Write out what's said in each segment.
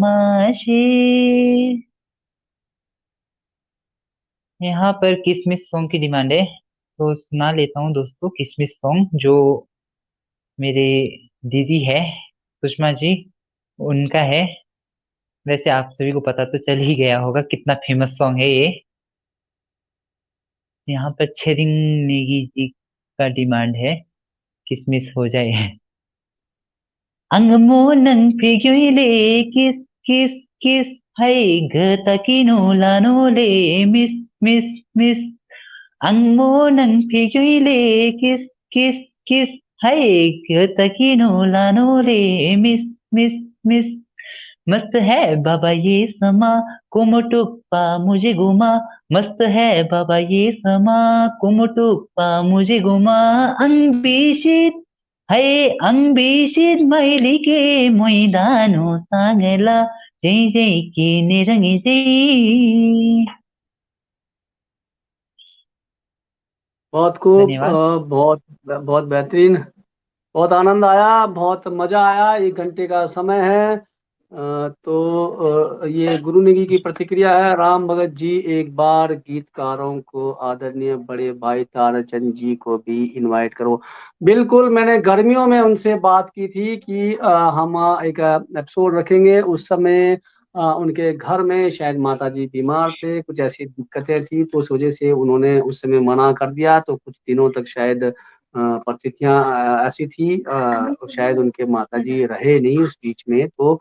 माशी। यहाँ पर किसमिस सॉन्ग की डिमांड है, तो सुना लेता हूँ दोस्तों किसमिस सॉन्ग, जो मेरे दीदी है सुषमा जी, उनका है। वैसे आप सभी को पता तो चल ही गया होगा कितना फेमस सॉन्ग है ये। यहाँ पर छेरिंग नेगी जी का डिमांड है, किसमिस हो जाए। अंगमो नंग फिग्युइले किस किस किस है गतकिनो लानोले मिस मिस मिस। अंगमो नंग फिग्युइले किस किस किस है गतकिनो लानोले मिस मिस मिस। मस्त है बाबा ये समा, कुमटुप्पा मुझे घुमा। मस्त है बाबा ये समा, कुमटुप्पा मुझे घुमा। अनभिषित है अनभिषित मैलीके मैदानो सागला, जय जय के निरंगी जय। बहुत खूब, धन्यवाद। बहुत बहुत बेहतरीन। बहुत आनंद आया, बहुत मजा आया। 1 घंटे का समय है। तो ये गुरु निधि की प्रतिक्रिया है। राम भगत जी, एक बार गीतकारों को, आदरणीय बड़े भाई ताराचंद जी को भी इनवाइट करो। बिल्कुल, मैंने गर्मियों में उनसे बात की थी कि हम एक एपिसोड रखेंगे। उस समय उनके घर में शायद माता जी बीमार थे, कुछ ऐसी दिक्कतें थी, तो उस वजह से उन्होंने उस समय मना कर दिया। तो कुछ दिनों तक शायद परिस्थितियां ऐसी थी, तो शायद उनके माताजी रहे नहीं उस बीच में। तो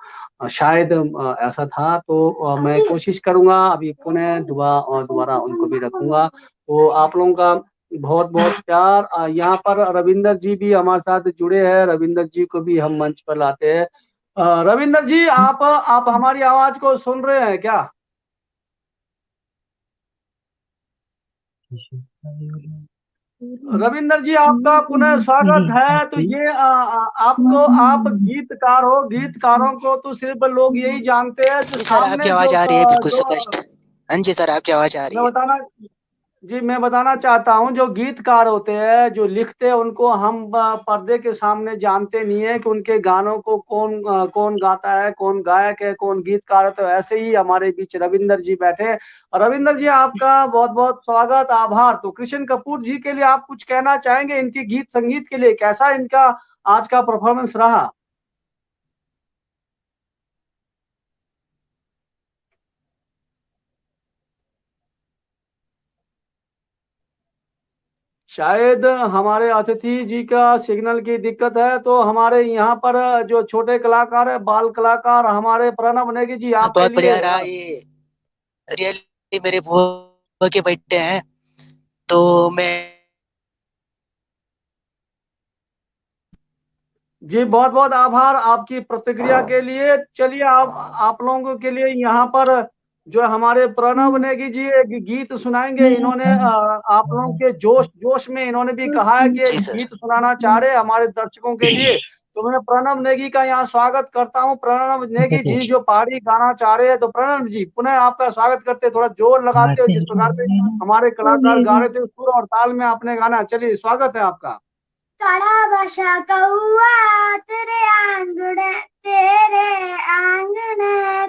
शायद ऐसा था। तो मैं कोशिश करूंगा अभी पुनः दोबारा उनको भी रखूंगा। तो आप लोगों का बहुत बहुत प्यार। यहाँ पर रविंदर जी भी हमारे साथ जुड़े हैं। रविंदर जी को भी हम मंच पर लाते हैं। रविंदर जी, आप हमारी आवाज को सुन रहे हैं क्या? रविंदर जी, आपका पुनः स्वागत है। तो ये आप गीतकार हो। गीतकारों को तो सिर्फ लोग यही जानते हैं जो जी सर, आपकी सामने आवाज जो आ रही है बिल्कुल जो स्पष्ट। हाँ जी सर, आपकी आवाज आ रही मैं है। बताना जी, मैं बताना चाहता हूँ, जो गीतकार होते हैं, जो लिखते हैं, उनको हम पर्दे के सामने जानते नहीं है कि उनके गानों को कौन गाता है, कौन गायक है, कौन गीतकार है। तो ऐसे ही हमारे बीच रविंदर जी बैठे हैं। और रविंदर जी, आपका बहुत बहुत स्वागत, आभार। तो कृष्ण कपूर जी के लिए आप कुछ कहना चाहेंगे? इनके गीत संगीत के लिए कैसा इनका आज का परफॉर्मेंस रहा? शायद हमारे अतिथि जी का सिग्नल की दिक्कत है। तो हमारे यहाँ पर जो छोटे कलाकार है, बाल कलाकार, हमारे प्रणव नेगी जी, आपके बहुत बढ़िया लिए रहा ये। रियली मेरे बुआ के बेटे हैं, तो मैं जी बहुत बहुत आभार आपकी प्रतिक्रिया के लिए। चलिए, आप लोगों के लिए यहाँ पर जो हमारे प्रणव नेगी जी एक गीत सुनाएंगे। इन्होंने आप लोगों के जोश जोश में इन्होंने भी कहा है कि जी एक सर। गीत सुनाना चाह रहे हैं हमारे दर्शकों के लिए। तो मैं प्रणव नेगी का यहाँ स्वागत करता हूँ। प्रणव नेगी जी जो पहाड़ी गाना चाह रहे हैं, तो प्रणव जी पुनः आपका स्वागत करते हैं। थोड़ा जोर लगाते हो, जिस प्रकार से हमारे कलाकार गा रहे थे उस सुर और ताल में आपने गाना। चलिए, स्वागत है आपका। काला बादशाह कौआ तेरे आंगन, तेरे आंगन,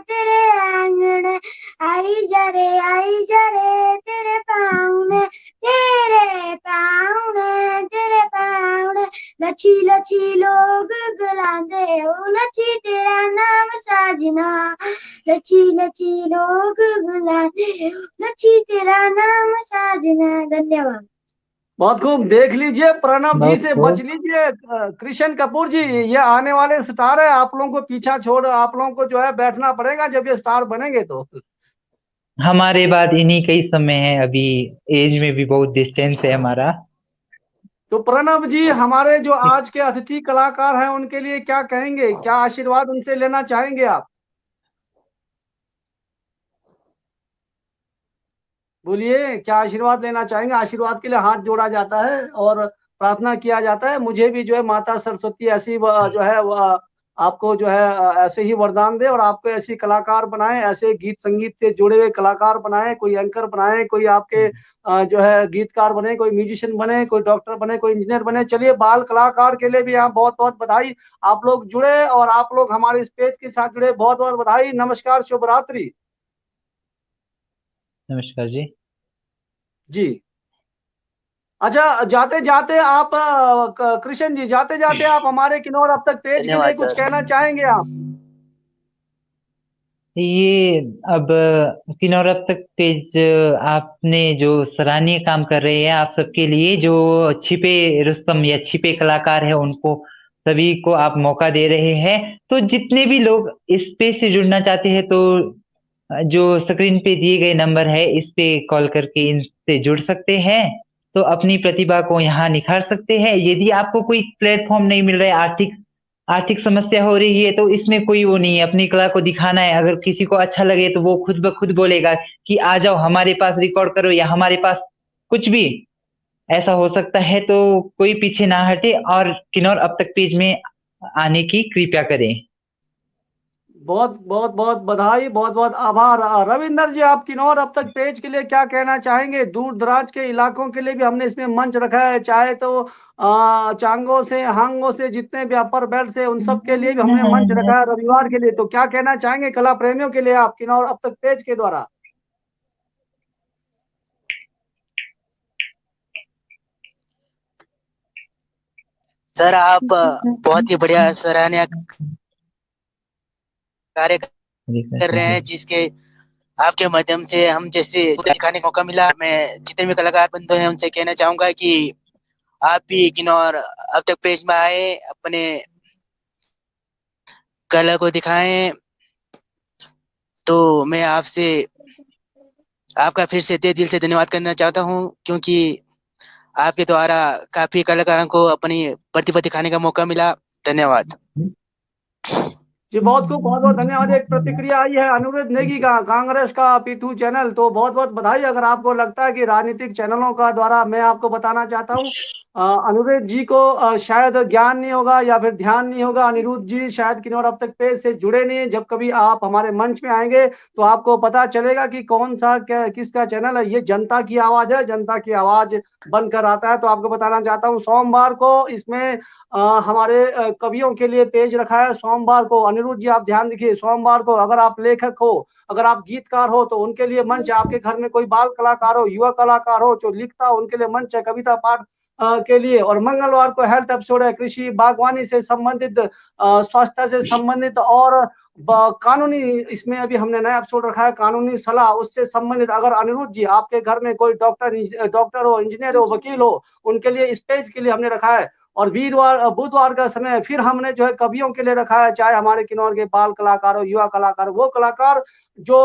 तेरे आंगन, आई जा रे तेरे पाँव में, तेरे पाँव में, तेरे पाँव में। लच्छी लच्छी लोग गुलांदे ओ लच्छी तेरा नाम साजना, लच्छी लच्छी लोग गुलांदे ओ लच्छी तेरा नाम साजना। धन्यवाद। बहुत खूब। देख लीजिए, प्रणव जी बहुत से बच खूब। लीजिए। कृष्ण कपूर जी, ये आने वाले स्टार है। आप लोगों को पीछा छोड़ आप लोगों को जो है बैठना पड़ेगा जब ये स्टार बनेंगे तो। हमारे बाद इन्हीं का ही समय है अभी, एज में भी बहुत डिस्टेंस है हमारा। तो प्रणव जी, हमारे जो आज के अतिथि कलाकार हैं उनके लिए क्या कहेंगे? क्या आशीर्वाद उनसे लेना चाहेंगे आप? बोलिए, क्या आशीर्वाद लेना चाहेंगे? आशीर्वाद के लिए हाथ जोड़ा जाता है और प्रार्थना किया जाता है। मुझे भी जो है माता सरस्वती ऐसी जो है आपको जो है ऐसे ही वरदान दे और आपको ऐसी कलाकार बनाए, ऐसे गीत संगीत से जुड़े हुए कलाकार बनाए, कोई एंकर बनाए, कोई आपके जो है गीतकार बने, कोई म्यूजिशियन बने, कोई डॉक्टर बने, कोई इंजीनियर बने। चलिए, बाल कलाकार के लिए भी यहाँ बहुत बहुत बधाई। आप लोग जुड़े और आप लोग हमारे इस पेज के साथ जुड़े, बहुत बहुत बधाई। नमस्कार, शुभ रात्रि नमस्कार जी। जी। अच्छा, जाते जाते आप कृष्ण जी, जाते जाते आप हमारे किन्नौर अब तक पेज के लिए धन्यवाद कुछ सर। कहना चाहेंगे आप? ये अब किन्नौर अब तक पेज आपने जो सराहनीय काम कर रहे हैं, आप सबके लिए जो छिपे रुस्तम या छिपे कलाकार है उनको सभी को आप मौका दे रहे हैं। तो जितने भी लोग इस पेज से जुड़ना चाहते हैं तो जो स्क्रीन पे दिए गए नंबर है इस पे कॉल करके इनसे जुड़ सकते हैं। तो अपनी प्रतिभा को यहाँ निखार सकते हैं। यदि आपको कोई प्लेटफॉर्म नहीं मिल रहा है, आर्थिक आर्थिक समस्या हो रही है, तो इसमें कोई वो नहीं है, अपनी कला को दिखाना है। अगर किसी को अच्छा लगे तो वो खुद ब खुद बोलेगा कि आ जाओ हमारे पास रिकॉर्ड करो या हमारे पास कुछ भी ऐसा हो सकता है। तो कोई पीछे ना हटे और किन्नौर अब तक पेज में आने की कृपया करें। बहुत बहुत बहुत बधाई, बहुत बहुत आभार। रविंदर जी, आप किन्नौर अब तक पेज के लिए क्या कहना चाहेंगे? दूर दराज के इलाकों के लिए भी हमने इसमें मंच रखा है, चाहे तो चांगो से, हांगो से, जितने भी अपर बेल्ट से, उन सब के लिए भी हमने मंच रखा है रविवार के लिए। तो क्या कहना चाहेंगे कला प्रेमियों के लिए आप किन्नौर अब तक पेज के द्वारा? सर आप बहुत ही बढ़िया सराहनीय कार्य कर रहे हैं, जिसके आपके माध्यम से हम जैसे दिखाने का मौका मिला। मैं जितने भी कलाकार बंधु हैं उनसे कहना चाहूंगा कि आप भी किन्नौर अब तक पेज में आए, अपने कला को दिखाएं। तो मैं आपसे आपका फिर से दिल से धन्यवाद करना चाहता हूं, क्योंकि आपके द्वारा काफी कलाकारों को अपनी प्रतिभा दिखाने का मौका मिला। धन्यवाद जी, बहुत बहुत धन्यवाद। एक प्रतिक्रिया आई है अनिरुद्ध नेगी का, कांग्रेस का P2 चैनल। तो बहुत बहुत बधाई। अगर आपको लगता है कि राजनीतिक चैनलों का द्वारा, मैं आपको बताना चाहता हूँ, अनिरुद्ध जी को शायद ज्ञान नहीं होगा या फिर ध्यान नहीं होगा। अनिरुद्ध जी शायद किन्नौर अब तक पेज से जुड़े नहीं है। जब कभी आप हमारे मंच में आएंगे तो आपको पता चलेगा कि कौन सा किसका चैनल है। ये जनता की आवाज है, जनता की आवाज बनकर आता है। तो आपको बताना चाहता हूँ, सोमवार को इसमें हमारे कवियों के लिए पेज रखा है। सोमवार को अनिरुद्ध जी आप ध्यान रखिए, सोमवार को अगर आप लेखक हो, अगर आप गीतकार हो तो उनके लिए मंच है। आपके घर में कोई बाल कलाकार हो, युवा कलाकार हो जो लिखता हो, उनके लिए मंच है कविता पाठ के लिए। और मंगलवार को हेल्थ एपिसोड है, कृषि बागवानी से संबंधित, स्वास्थ्य से संबंधित और कानूनी, इसमें अभी हमने नया एपिसोड रखा है कानूनी सलाह, उससे संबंधित। अगर अनिरुद्ध जी आपके घर में कोई डॉक्टर हो, इंजीनियर हो, वकील हो, उनके लिए इस पेज के लिए हमने रखा है। और वीरवार बुधवार का समय फिर हमने जो है कवियों के लिए रखा है, चाहे हमारे किन्नौर के बाल कलाकार हो, युवा कलाकार, वो कलाकार जो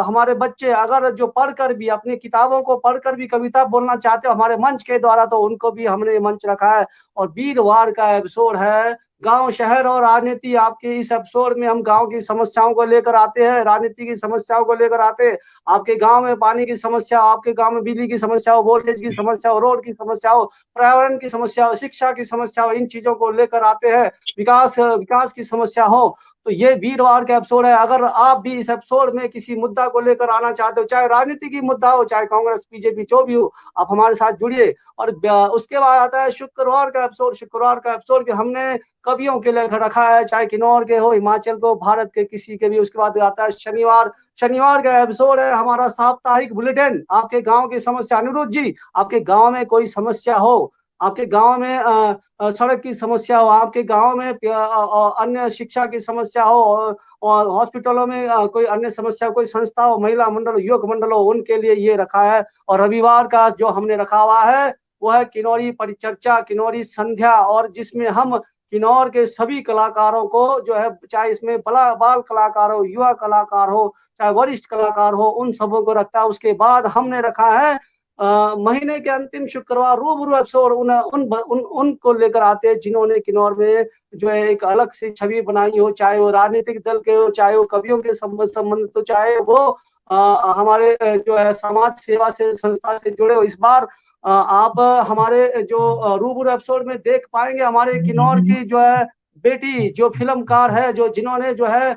हमारे बच्चे अगर जो पढ़कर भी, अपनी किताबों को पढ़कर भी कविता बोलना चाहते हो हमारे मंच के द्वारा, तो उनको भी हमने मंच रखा है। और वीरवार का एपिसोड है गांव शहर और राजनीति। आपके इस एपिसोड में हम गांव की समस्याओं को लेकर आते हैं, राजनीति की समस्याओं को लेकर आते हैं। आपके गांव में पानी की समस्या, आपके गांव में बिजली की समस्या हो, वोल्टेज की समस्या हो, रोड की समस्या हो, पर्यावरण की समस्या हो, शिक्षा की समस्या हो, इन चीजों को लेकर आते हैं। विकास की समस्या हो, तो ये वीरवार का एपिसोड है। अगर आप भी इस एपिसोड में किसी मुद्दा को लेकर आना चाहते हो, चाहे राजनीति की मुद्दा हो, चाहे कांग्रेस बीजेपी जो भी हो, आप हमारे साथ जुड़िए। और उसके बाद आता है शुक्रवार का एपिसोड। शुक्रवार का एपिसोड के हमने कवियों के लिए रखा है, चाहे किन्नौर के हो, हिमाचल को, भारत के किसी के भी। उसके बाद आता है शनिवार। शनिवार का एपिसोड है हमारा साप्ताहिक बुलेटिन, आपके गांव की समस्या। अनिरुद्ध जी, आपके गांव में कोई समस्या हो, आपके गांव में सड़क की समस्या हो, आपके गांव में अन्य शिक्षा की समस्या हो, और हॉस्पिटलों में कोई अन्य समस्या, कोई संस्था हो, महिला मंडल हो, युवक मंडल हो, उनके लिए ये रखा है। और रविवार का जो हमने रखा हुआ है वो है किन्नौरी परिचर्चा, किन्नौरी संध्या, और जिसमें हम किन्नौर के सभी कलाकारों को जो है, चाहे इसमें बाल कलाकार हो, युवा कलाकार हो, चाहे वरिष्ठ कलाकार हो, उन सबों को रखता है। उसके बाद हमने रखा है महीने के अंतिम शुक्रवार रूबरू एपिसोड। उनको लेकर आते हैं जिन्होंने किन्नौर में जो है एक अलग सी छवि बनाई हो, चाहे वो राजनीतिक दल के हो, चाहे वो कवियों के संबंधित हो, चाहे वो हमारे जो है समाज सेवा से, संस्था से जुड़े हो। इस बार आप हमारे जो रूबरू एपिसोड में देख पाएंगे हमारे किन्नौर की जो है बेटी जो फिल्मकार है, जो जिन्होंने जो है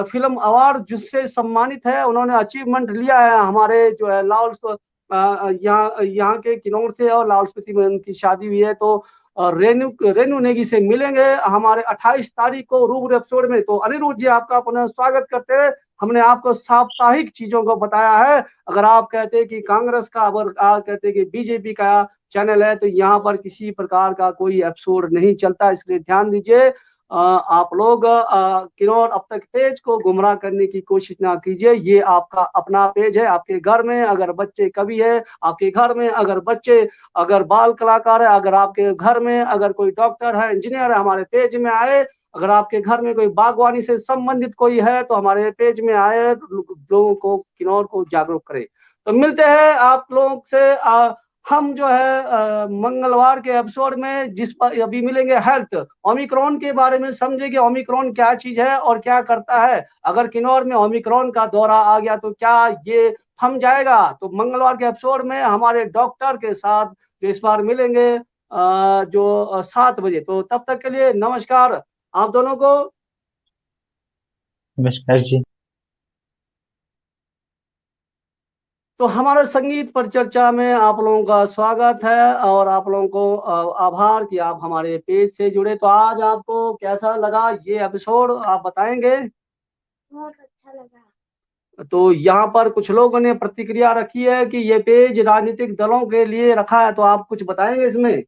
फिल्म अवार्ड जिससे सम्मानित है, उन्होंने अचीवमेंट लिया है हमारे जो है लाहौल यहाँ के किन्नौर से, और लाहौल स्पीति में उनकी शादी हुई है। तो रेणु नेगी से मिलेंगे हमारे 28 तारीख को रूबरू एपिसोड में। तो अनिरुद्ध जी, आपका पुनः स्वागत करते हैं। हमने आपको साप्ताहिक चीजों को बताया है। अगर आप कहते हैं कि कांग्रेस का, अगर आप कहते हैं कि बीजेपी का चैनल है, तो यहाँ पर किसी प्रकार का कोई एपिसोड नहीं चलता, इसलिए ध्यान दीजिए। आप लोग किन्नौर अब तक पेज को गुमराह करने की कोशिश ना कीजिए। ये आपका अपना पेज है। आपके घर में अगर बच्चे कवि है, आपके घर में अगर बच्चे अगर बाल कलाकार है, अगर आपके घर में अगर कोई डॉक्टर है, इंजीनियर है, हमारे पेज में आए। अगर आपके घर में कोई बागवानी से संबंधित कोई है, तो हमारे पेज में आए, लोगों को किन्नौर को जागरूक करें। तो मिलते हैं आप लोग से हम जो है मंगलवार के एपिसोड में, जिस पर अभी मिलेंगे हेल्थ, ओमिक्रॉन के बारे में समझेंगे ओमिक्रॉन क्या चीज है और क्या करता है। अगर किन्नौर में ओमिक्रॉन का दौरा आ गया तो क्या ये थम जाएगा? तो मंगलवार के एपिसोड में हमारे डॉक्टर के साथ जो इस बार मिलेंगे जो 7 बजे। तो तब तक के लिए नमस्कार आप दोनों को। नमस्कार जी। तो हमारे संगीत पर चर्चा में आप लोगों का स्वागत है, और आप लोगों को आभार कि आप हमारे पेज से जुड़े। तो आज आपको कैसा लगा ये एपिसोड, आप बताएंगे? बहुत अच्छा लगा। तो यहाँ पर कुछ लोगों ने प्रतिक्रिया रखी है कि ये पेज राजनीतिक दलों के लिए रखा है, तो आप कुछ बताएंगे इसमें?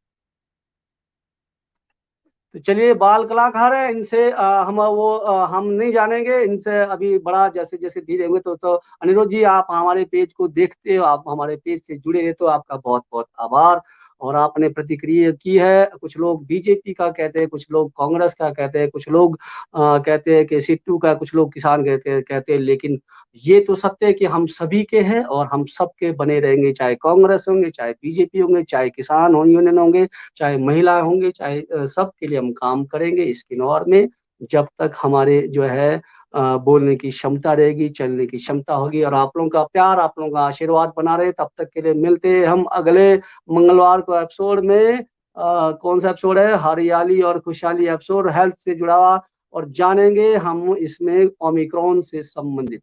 तो चलिए, बाल कलाकार है, इनसे हम नहीं जानेंगे इनसे अभी बड़ा। जैसे जैसे धीरे होंगे तो अनिरुद्ध जी, आप हमारे पेज को देखते हो, आप हमारे पेज से जुड़े हैं, तो आपका बहुत बहुत आभार। और आपने प्रतिक्रिया की है। कुछ लोग बीजेपी का कहते हैं, कुछ लोग कांग्रेस का कहते हैं, कुछ लोग कहते हैं कि सिट्टू का, कुछ लोग किसान कहते हैं। लेकिन ये तो सत्य है कि हम सभी के हैं और हम सबके बने रहेंगे, चाहे कांग्रेस होंगे, चाहे बीजेपी होंगे, चाहे किसान यूनियन होंगे, चाहे महिला होंगे, चाहे सबके लिए हम काम करेंगे इस किन्नौर में, जब तक हमारे जो है बोलने की क्षमता रहेगी, चलने की क्षमता होगी। और आप लोगों का प्यार, आप लोगों का आशीर्वाद बना रहे। तब तक के लिए मिलते हैं हम अगले मंगलवार को एपिसोड में। कौन सा एपिसोड है? हरियाली और खुशहाली एपिसोड, हेल्थ से जुड़ा हुआ, और जानेंगे हम इसमें ओमिक्रॉन से संबंधित।